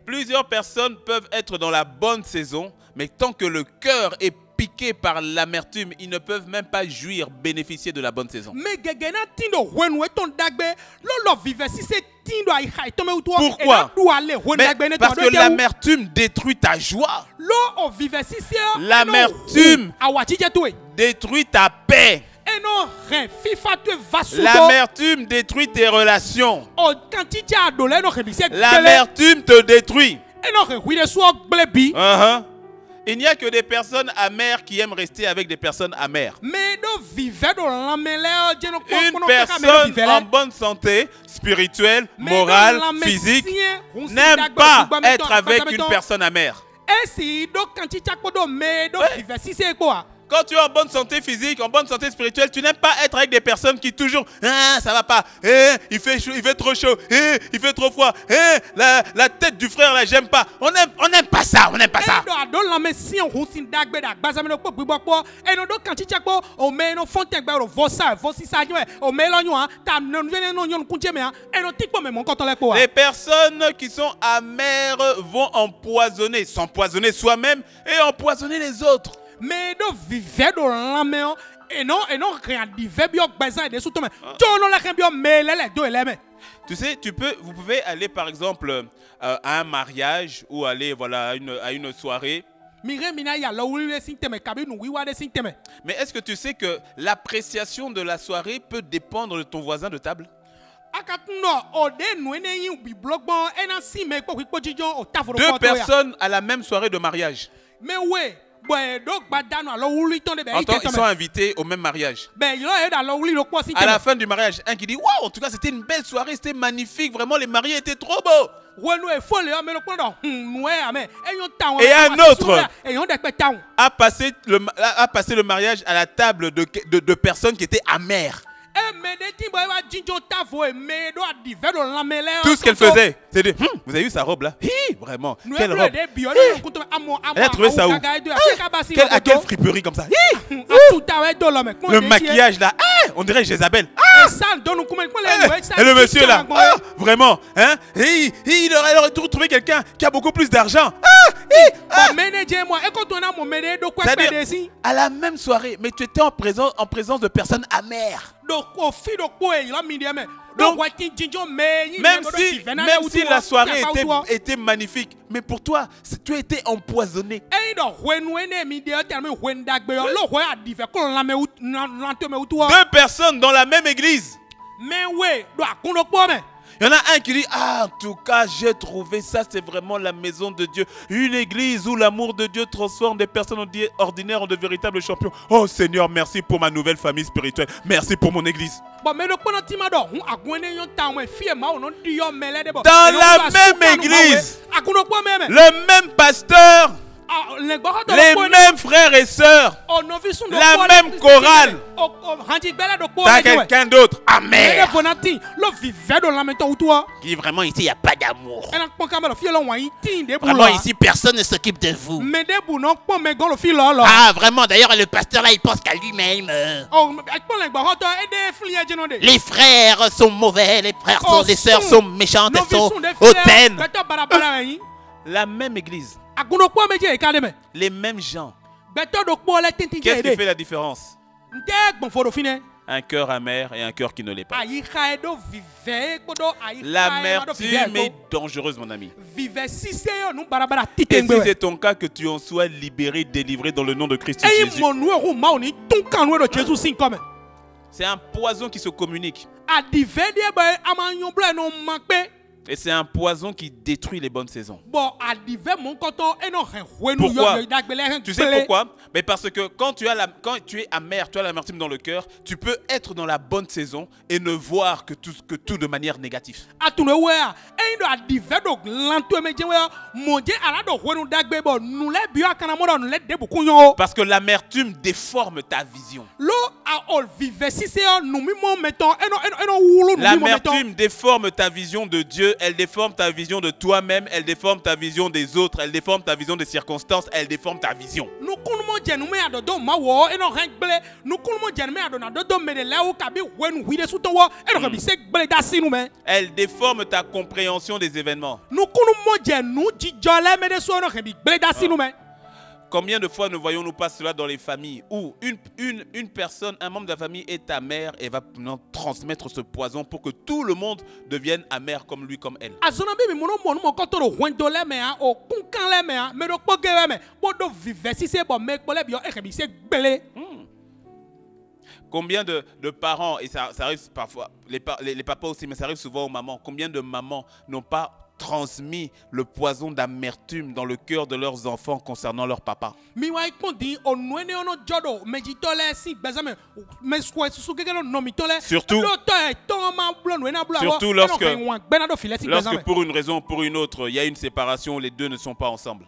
Speaker 3: Plusieurs personnes peuvent être dans la bonne saison, mais tant que le cœur est piqués par l'amertume, ils ne peuvent même pas jouir, bénéficier de la bonne saison. Pourquoi? Parce que l'amertume détruit ta joie. L'amertume détruit ta paix. L'amertume détruit tes relations. L'amertume te détruit. Il n'y a que des personnes amères qui aiment rester avec des personnes amères. Une personne en bonne santé, spirituelle, morale, physique, n'aime pas être avec une personne amère. Quand tu es en bonne santé physique, en bonne santé spirituelle, tu n'aimes pas être avec des personnes qui toujours ça va pas, il fait chaud, il fait trop chaud, il fait trop froid, la tête du frère là j'aime pas. On n'aime pas ça, on n'aime pas ça. Les personnes qui sont amères vont s'empoisonner soi-même et empoisonner les autres.
Speaker 6: Mais do viver do lameo et non rien viver bio bazan de soutome tono la bio melele do eleme.
Speaker 3: Tu sais, vous pouvez aller par exemple à un mariage ou aller à une soirée. Mais est-ce que tu sais que l'appréciation de la soirée peut dépendre de ton voisin de table? Deux personnes à la même soirée de mariage.
Speaker 6: Mais ouais.
Speaker 3: Ils sont invités au même mariage. À la fin du mariage, un qui dit waouh, en tout cas c'était une belle soirée, c'était magnifique, vraiment les mariés étaient trop beaux. Et un autre a passé le mariage à la table de personnes qui étaient amères. Tout ce qu'elle faisait, c'est de vous avez vu sa robe là? Vraiment, quelle robe? Elle a trouvé ça où? À quelle friperie comme ça? Le maquillage là, on dirait Jézabel. Et le monsieur là, vraiment, il aurait trouvé quelqu'un qui a beaucoup plus d'argent. C'est-à-dire, à la même soirée, mais tu étais en présence de personnes amères. Donc, même si la soirée était magnifique, mais pour toi, tu as été empoisonné. 2 personnes dans la même église. Il y en a un qui dit, ah, en tout cas, j'ai trouvé ça, c'est vraiment la maison de Dieu. Une église où l'amour de Dieu transforme des personnes ordinaires en de véritables champions. Oh Seigneur, merci pour ma nouvelle famille spirituelle. Merci pour mon église. Dans la même église, le même pasteur, les mêmes frères et sœurs, la même chorale. T'as quelqu'un d'autre, amen. Qui vraiment ici, il n'y a pas d'amour. Vraiment ici, personne ne s'occupe de vous. Ah, vraiment, d'ailleurs, le pasteur là, il pense qu'à lui-même. Les frères sont mauvais, les sœurs sont méchantes, elles sont hautaines. La même église. Les mêmes gens. Qu'est-ce qui fait la différence? Un cœur amer et un cœur qui ne l'est pas. L'amertume est dangereuse, mon ami. Et si c'est ton cas, que tu en sois libéré, délivré dans le nom de Christ Jésus. C'est un poison qui se communique. Et c'est un poison qui détruit les bonnes saisons. Pourquoi? Tu sais pourquoi? Mais parce que quand tu es amer, tu as l'amertume dans le cœur, tu peux être dans la bonne saison et ne voir que tout de manière négative. Parce que l'amertume déforme ta vision. L'amertume déforme ta vision de Dieu. Elle déforme ta vision de toi-même, elle déforme ta vision des autres, elle déforme ta vision des circonstances, elle déforme ta vision. Elle déforme ta compréhension des événements. Combien de fois ne voyons-nous pas cela dans les familles où une personne, un membre de la famille est amère et va transmettre ce poison pour que tout le monde devienne amer comme lui, comme elle. Combien de parents, et ça arrive parfois, les papas aussi, mais ça arrive souvent aux mamans, combien de mamans n'ont pas transmis le poison d'amertume dans le cœur de leurs enfants concernant leur papa. Surtout lorsque pour une raison ou pour une autre, il y a une séparation où les deux ne sont pas ensemble.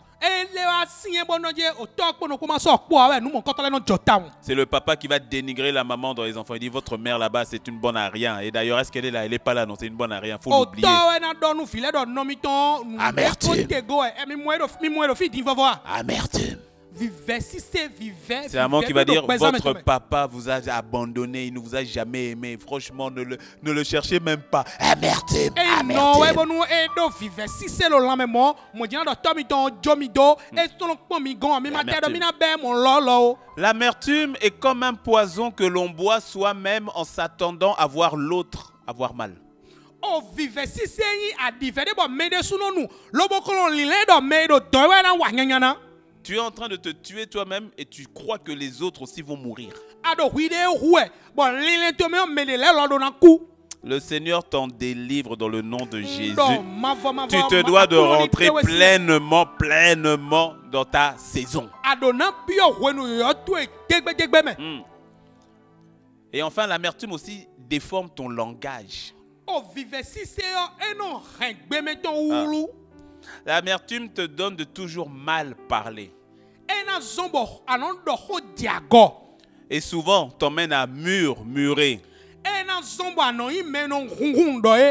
Speaker 3: C'est le papa qui va dénigrer la maman dans les enfants. Il dit votre mère là-bas c'est une bonne à rien. Et d'ailleurs est-ce qu'elle est là? Elle n'est pas là, non, c'est une bonne à rien. Faut l'oublier. Amertume. Amertume. C'est un mot qui va dire votre papa vous a abandonné, il ne vous a jamais aimé. Franchement, ne le cherchez même pas. Amertume. L'amertume est comme un poison que l'on boit soi-même en s'attendant à voir l'autre avoir mal. Tu es en train de te tuer toi-même et tu crois que les autres aussi vont mourir. Le Seigneur t'en délivre dans le nom de Jésus. Tu te dois de rentrer pleinement dans ta saison. Et enfin, l'amertume aussi déforme ton langage. L'amertume te donne de toujours mal parler. Et souvent, t'emmène à murmurer.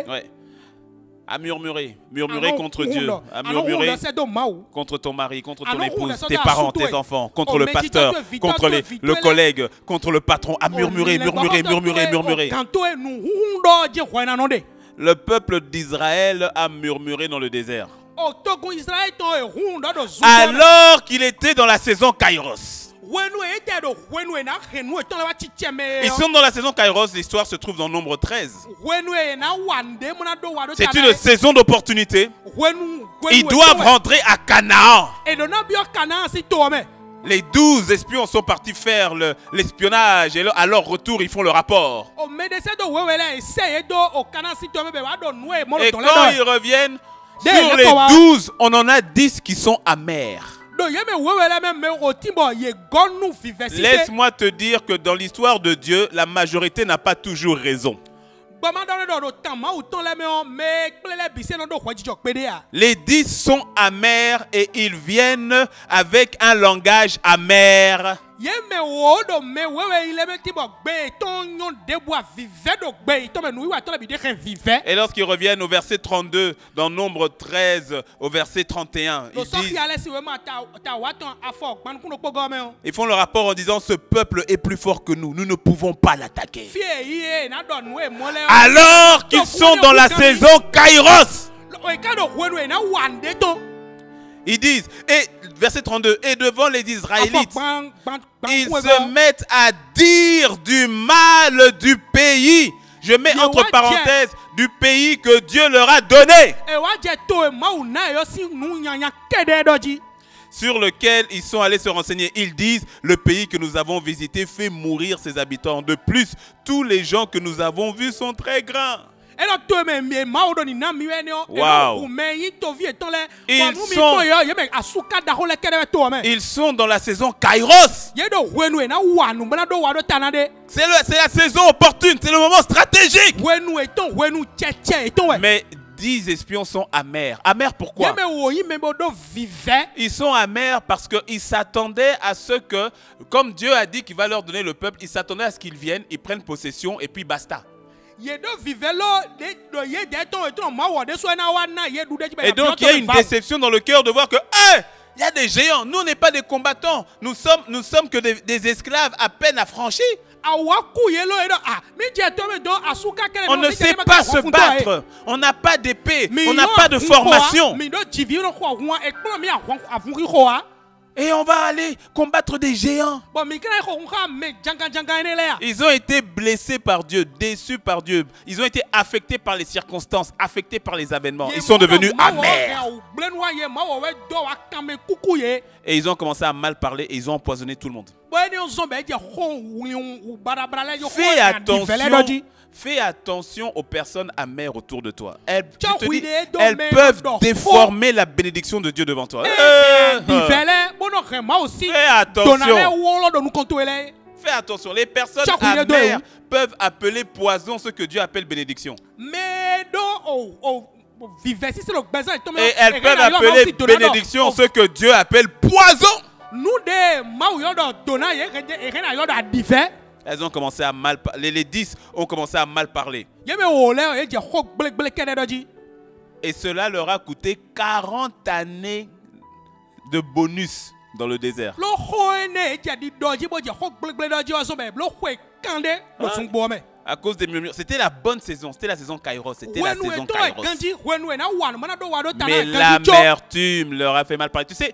Speaker 3: Ouais. À murmurer. Murmurer contre Dieu. À murmurer contre ton mari, contre ton épouse, tes parents, tes enfants, contre le pasteur, contre le collègue, contre le patron. À murmurer. Le peuple d'Israël a murmuré dans le désert. Alors qu'il était dans la saison Kairos. Ils sont dans la saison Kairos, l'histoire se trouve dans Nombre 13. C'est une saison d'opportunité. Ils doivent rentrer à Canaan. Les 12 espions sont partis faire l'espionnage et à leur retour, ils font le rapport. Et quand ils reviennent, sur les 12, on en a 10 qui sont amers. Laisse-moi te dire que dans l'histoire de Dieu, la majorité n'a pas toujours raison. Les 10 sont amers et ils viennent avec un langage amer. Et lorsqu'ils reviennent au verset 32, dans Nombre 13, au verset 31, ils font le rapport en disant: ce peuple est plus fort que nous ne pouvons pas l'attaquer. Alors qu'ils sont dans la saison Kairos. Ils disent, et verset 32, et devant les Israélites, ils se mettent à dire du mal du pays. Je mets entre parenthèses, du pays que Dieu leur a donné, sur lequel ils sont allés se renseigner. Ils disent: le pays que nous avons visité fait mourir ses habitants. De plus, tous les gens que nous avons vus sont très grands. Wow. Ils sont dans la saison Kairos. C'est la saison opportune, c'est le moment stratégique. Mais 10 espions sont amers. Amers pourquoi? Ils sont amers parce qu'ils s'attendaient à ce que, comme Dieu a dit qu'il va leur donner le peuple, ils s'attendaient à ce qu'ils viennent, ils prennent possession et puis basta. Et donc il y a une déception dans le cœur de voir que il y a des géants. Nous, on n'est pas des combattants. Nous sommes que des esclaves à peine affranchis. On ne sait pas se battre. On n'a pas d'épée. On n'a pas de formation. Et on va aller combattre des géants. Ils ont été blessés par Dieu, déçus par Dieu. Ils ont été affectés par les circonstances, affectés par les événements. Ils sont devenus amers. Et ils ont commencé à mal parler et ils ont empoisonné tout le monde. Fais attention aux personnes amères autour de toi. Elles peuvent déformer la bénédiction de Dieu devant toi. Fais attention. Les personnes amères peuvent appeler poison ce que Dieu appelle bénédiction. Et elles peuvent appeler bénédiction ce que Dieu appelle poison. Elles ont commencé à mal parler. Les 10 ont commencé à mal parler. Et cela leur a coûté 40 années de bonus dans le désert. À cause des murmures. C'était la bonne saison. C'était la saison Kairos. C'était la saison Kairos. Mais l'amertume leur a fait mal parler. Tu sais,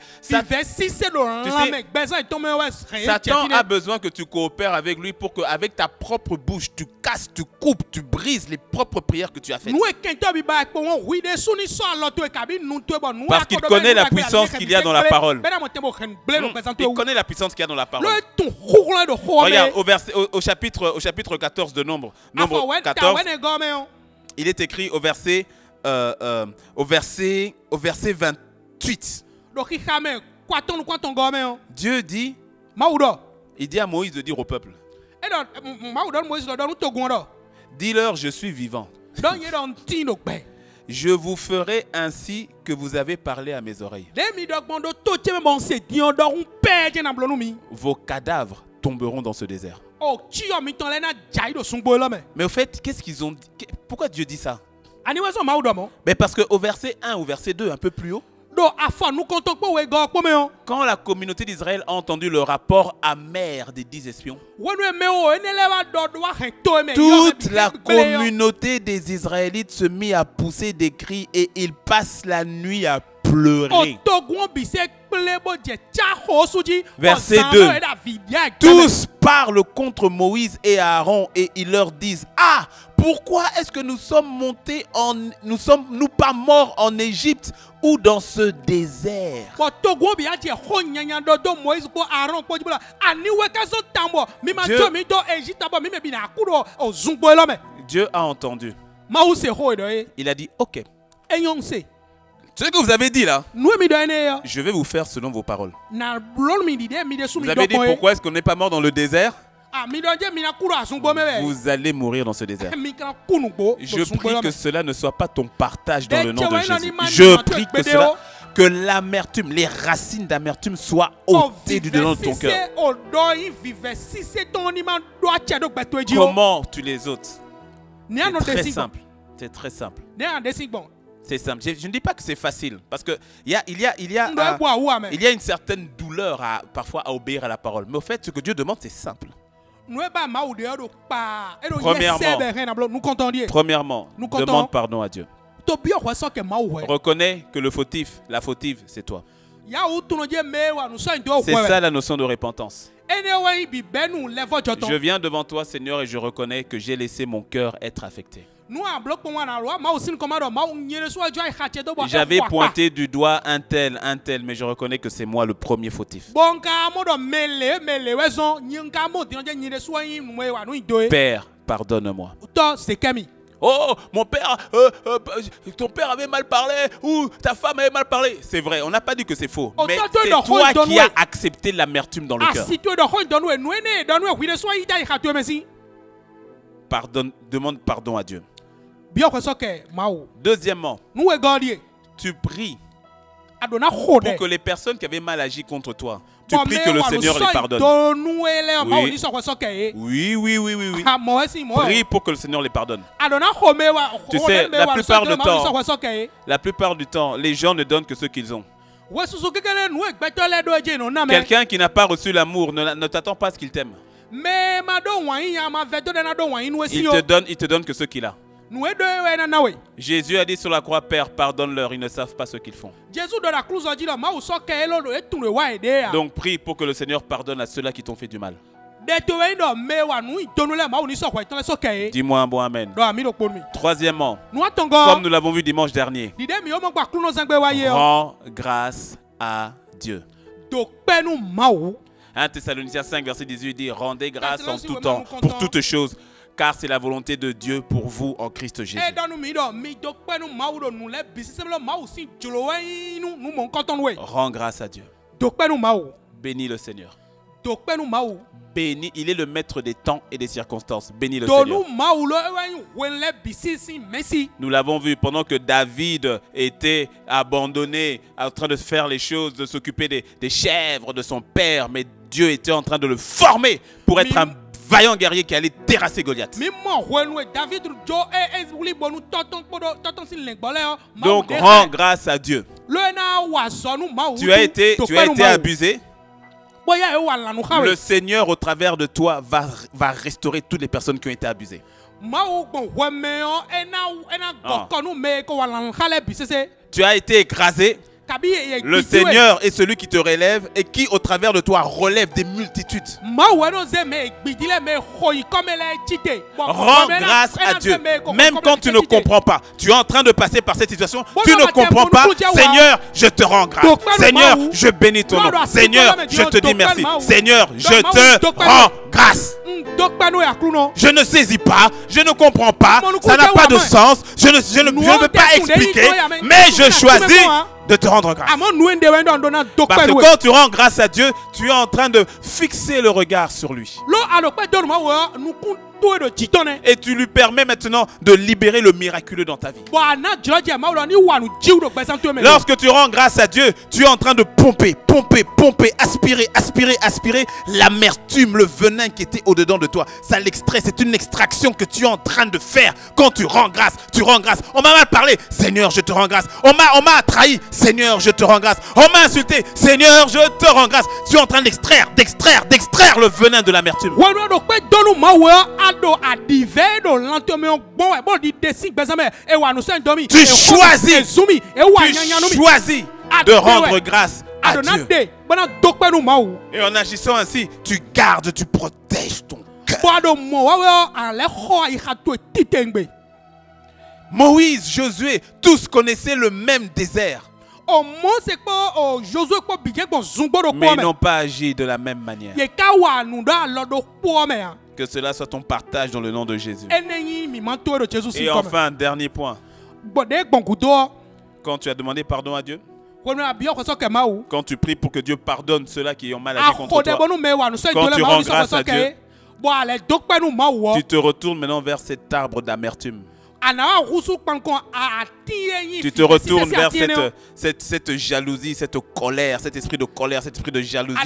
Speaker 3: Satan a besoin que tu coopères avec lui pour qu'avec ta propre bouche, tu casses, tu coupes, tu brises les propres prières que tu as faites. Parce qu'il connaît la puissance qu'il y a dans la parole. Il connaît la puissance qu'il y a dans la parole. Regarde, au chapitre 14 de Nombre 14, il est écrit au verset 28. Dieu dit, il dit à Moïse de dire au peuple: dis-leur, je suis vivant. Je vous ferai ainsi que vous avez parlé à mes oreilles. Vos cadavres tomberont dans ce désert. Mais au fait, qu'est-ce qu'ils ont dit? Pourquoi Dieu dit ça? Mais parce qu'au verset 1, au verset 2, un peu plus haut, Quand la communauté d'Israël a entendu le rapport amer des 10 espions, toute la communauté des Israélites se mit à pousser des cris et ils passent la nuit à pleurer. Verset 2. Tous parlent contre Moïse et Aaron et ils leur disent: ah, pourquoi est-ce que nous pas morts en Égypte ou dans ce désert? Dieu a entendu. Il a dit: ok, ce que vous avez dit là, je vais vous faire selon vos paroles. Vous avez dit: pourquoi est-ce qu'on n'est pas mort dans le désert? Vous allez mourir dans ce désert. Je prie que cela ne soit pas ton partage dans le nom de Jésus. Je prie que l'amertume, les racines d'amertume soient ôtées du dedans de ton cœur. Comment tu les ôtes? C'est très simple. C'est très simple. C'est simple. Je ne dis pas que c'est facile, parce que il y a une certaine douleur parfois à obéir à la parole. Mais au fait, ce que Dieu demande, c'est simple. Premièrement, demande pardon à Dieu. Reconnais que le fautif, la fautive, c'est toi. C'est ça la notion de repentance. Je viens devant toi, Seigneur, et je reconnais que j'ai laissé mon cœur être affecté. J'avais pointé du doigt un tel, mais je reconnais que c'est moi le premier fautif. Père, pardonne-moi. Oh, mon père, ton père avait mal parlé, ou ta femme avait mal parlé. C'est vrai, on n'a pas dit que c'est faux. Mais c'est toi qui as accepté l'amertume dans le cœur. Pardonne, demande pardon à Dieu. Deuxièmement, tu pries pour que les personnes qui avaient mal agi contre toi, tu pries que le Seigneur les pardonne. Oui. Prie pour que le Seigneur les pardonne. Tu sais, la plupart du temps, les gens ne donnent que ce qu'ils ont. Quelqu'un qui n'a pas reçu l'amour ne t'attend pas à ce qu'il t'aime. Il te donne que ce qu'il a. Jésus a dit sur la croix: Père, pardonne-leur, ils ne savent pas ce qu'ils font. Donc prie pour que le Seigneur pardonne à ceux-là qui t'ont fait du mal. Dis-moi un bon amen. Troisièmement, comme nous l'avons vu dimanche dernier, rends grâce à Dieu. 1 Thessaloniciens 5, verset 18 dit: rendez grâce en tout temps, pour toutes choses, car c'est la volonté de Dieu pour vous en Christ Jésus. Rends grâce à Dieu. Bénis le Seigneur. Bénis, il est le maître des temps et des circonstances. Bénis le Seigneur. Nous l'avons vu pendant que David était abandonné, en train de faire les choses, de s'occuper des chèvres de son père, mais Dieu était en train de le former pour être un vaillant guerrier qui allait terrasser Goliath. Donc rends grâce à Dieu. Tu as été abusé. Le Seigneur au travers de toi va restaurer toutes les personnes qui ont été abusées. Tu as été écrasé. Le Seigneur est celui qui te relève et qui au travers de toi relève des multitudes. Rends grâce à Dieu. Même quand tu ne comprends pas, tu es en train de passer par cette situation, tu ne comprends pas. Seigneur, je te rends grâce. Seigneur, je bénis ton nom. Seigneur, je te dis merci. Seigneur, je te rends grâce. Je ne saisis pas, je ne comprends pas, ça n'a pas de sens, je ne veux pas expliquer, mais je choisis de te rendre grâce. Parce que quand tu rends grâce à Dieu, tu es en train de fixer le regard sur lui. Et tu lui permets maintenant de libérer le miraculeux dans ta vie. Lorsque tu rends grâce à Dieu, tu es en train de pomper, aspirer l'amertume, le venin qui était au-dedans de toi. Ça l'extrait, c'est une extraction que tu es en train de faire quand tu rends grâce. On m'a mal parlé, Seigneur, je te rends grâce. On m'a trahi, Seigneur, je te rends grâce. On m'a insulté, Seigneur, je te rends grâce. Tu es en train d'extraire le venin de l'amertume. Tu choisis de rendre grâce à Dieu. Et en agissant ainsi, tu gardes, tu protèges ton cœur. Moïse, Josué, tous connaissaient le même désert. Mais ils n'ont pas agi de la même manière. Que cela soit ton partage dans le nom de Jésus. Et enfin, dernier point. Quand tu as demandé pardon à Dieu, quand tu pries pour que Dieu pardonne ceux-là qui ont mal agi contre toi, quand tu rends grâce à Dieu, tu te retournes maintenant vers cet arbre d'amertume. Tu te retournes vers cette jalousie, cette colère, cet esprit de colère, cet esprit de jalousie,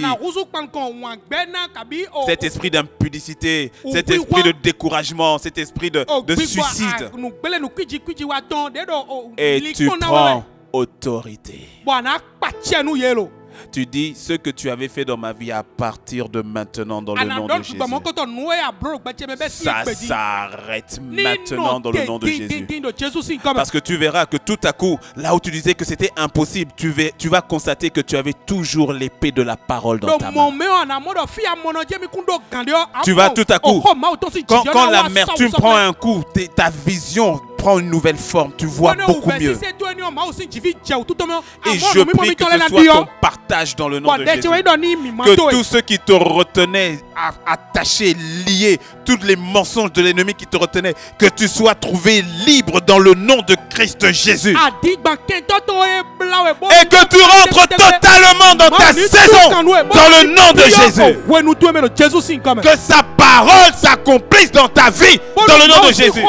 Speaker 3: cet esprit d'impudicité, cet esprit de découragement, cet esprit de suicide. Et tu prends autorité. Tu dis ce que tu avais fait dans ma vie à partir de maintenant dans le nom de Jésus. Ça s'arrête maintenant dans le nom de Jésus. Parce que tu verras que tout à coup, là où tu disais que c'était impossible, tu vas constater que tu avais toujours l'épée de la parole dans ta main. Tu vas tout à coup, quand l'amertume prend un coup, ta vision prend une nouvelle forme, tu vois beaucoup mieux. Et je prie que ce soit ton partage dans le nom de Jésus. Que tous ceux qui te retenaient attachés, liés, tous les mensonges de l'ennemi qui te retenaient, que tu sois trouvé libre dans le nom de Christ Jésus. Et que tu rentres totalement dans ta saison dans le nom de Jésus. Que sa parole s'accomplisse dans ta vie dans le nom de Jésus.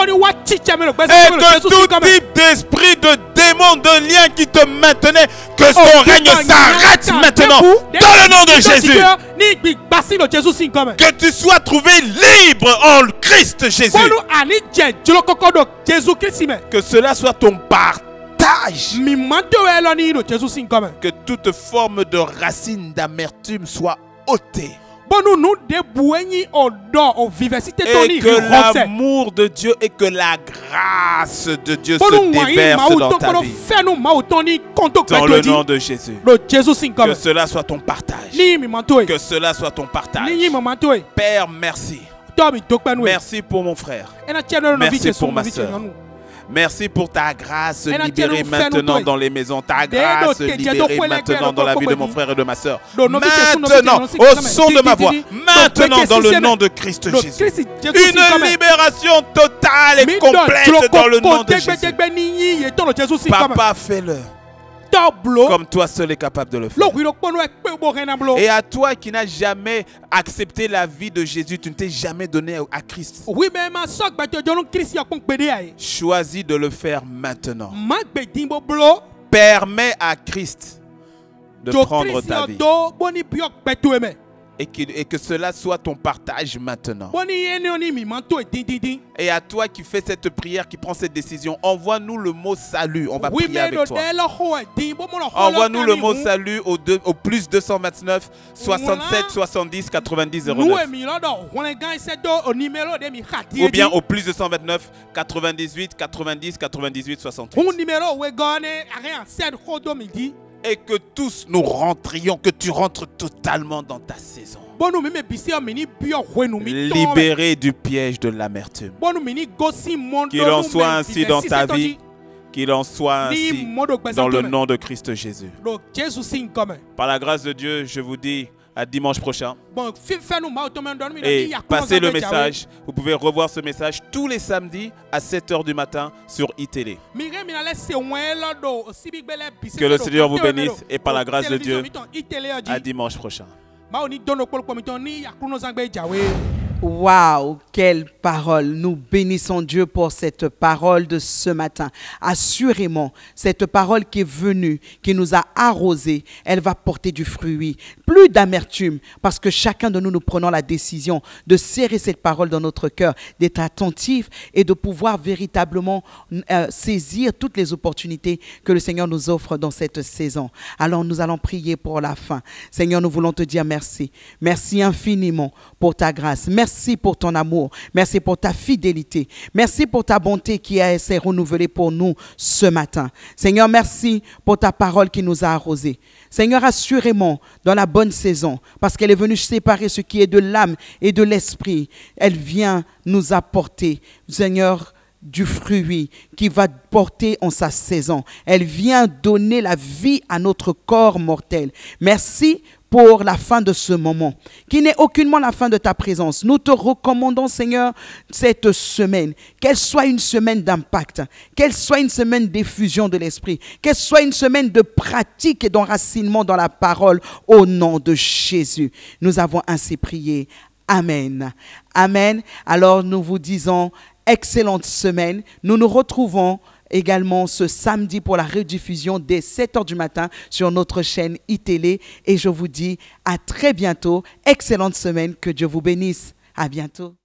Speaker 3: Et que tout type d'esprit, de démon, de lien qui te maintenait, que son règne s'arrête maintenant dans le nom de Jésus. Que tu sois trouvé libre en Christ Jésus. Que cela soit ton partage. Que toute forme de racine d'amertume soit ôtée. Et que l'amour de Dieu et que la grâce de Dieu se déverse dans ta vie. Dans le nom de Jésus. Que cela soit ton partage. Que cela soit ton partage. Père, merci. Merci pour mon frère. Merci pour ma soeur. Merci pour ta grâce libérée maintenant dans les maisons. Ta grâce libérée maintenant dans la vie de mon frère et de ma soeur. Maintenant, au son de ma voix. Maintenant, dans le nom de Christ Jésus. Une libération totale et complète dans le nom de Jésus. Papa, fais-le. Comme toi seul est capable de le faire. Et à toi qui n'as jamais accepté la vie de Jésus, tu ne t'es jamais donné à Christ. Choisis de le faire maintenant. Permets à Christ de prendre ta vie. Et que cela soit ton partage maintenant. Et à toi qui fais cette prière, qui prend cette décision, envoie-nous le mot salut. On va prier avec toi. Envoie-nous le mot salut au plus 229 67 70 90 09. Ou bien au plus 229 98 90 98 68. Et que tous nous rentrions, que tu rentres totalement dans ta saison. Libéré du piège de l'amertume. Qu'il en soit ainsi dans ta vie, qu'il en soit ainsi dans le nom de Christ Jésus. Par la grâce de Dieu, je vous dis à dimanche prochain. Et passez le message. Vous pouvez revoir ce message tous les samedis à 7h du matin sur iTélé. Que le Seigneur vous bénisse et par la grâce de Dieu, à dimanche prochain.
Speaker 1: Waouh, quelle parole. Nous bénissons Dieu pour cette parole de ce matin. Assurément, cette parole qui est venue, qui nous a arrosés, elle va porter du fruit. Plus d'amertume, parce que chacun de nous, nous prenons la décision de serrer cette parole dans notre cœur, d'être attentif et de pouvoir véritablement saisir toutes les opportunités que le Seigneur nous offre dans cette saison. Alors nous allons prier pour la fin. Seigneur, nous voulons te dire merci. Merci infiniment pour ta grâce. Merci pour ton amour. Merci pour ta fidélité. Merci pour ta bonté qui s'est renouvelée pour nous ce matin. Seigneur, merci pour ta parole qui nous a arrosés. Seigneur, assurément, dans la bonne saison, parce qu'elle est venue séparer ce qui est de l'âme et de l'esprit, elle vient nous apporter, Seigneur, du fruit qui va porter en sa saison. Elle vient donner la vie à notre corps mortel. Merci pour la fin de ce moment, qui n'est aucunement la fin de ta présence. Nous te recommandons, Seigneur, cette semaine, qu'elle soit une semaine d'impact, qu'elle soit une semaine d'effusion de l'esprit, qu'elle soit une semaine de pratique et d'enracinement dans la parole, au nom de Jésus. Nous avons ainsi prié. Amen. Amen. Alors nous vous disons, excellente semaine. Nous nous retrouvons également ce samedi pour la rediffusion dès 7h du matin sur notre chaîne iTélé. Et je vous dis à très bientôt. Excellente semaine. Que Dieu vous bénisse. À bientôt.